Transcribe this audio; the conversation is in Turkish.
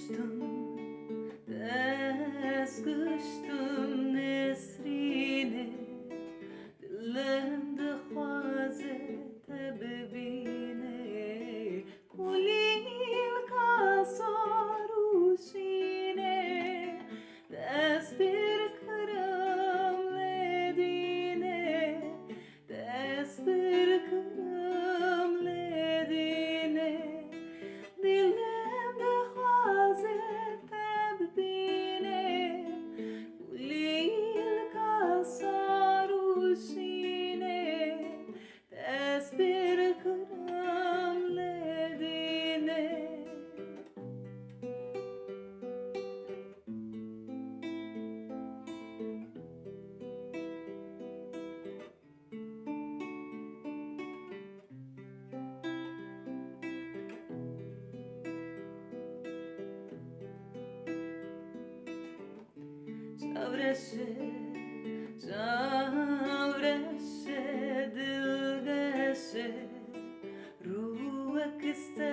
kıştım, tez kıştım nesrine, dilim dixwaze te bibîne, kulîl ka sarûşîne, dest pir kirim ledîne, dest pir kirim ledîne, dilim dixwaze te bibîne, kulîl ka sarûşîne, dest pir kirim ledîne. Çavreşe, çavreşe, dilgeşe, ruhek iste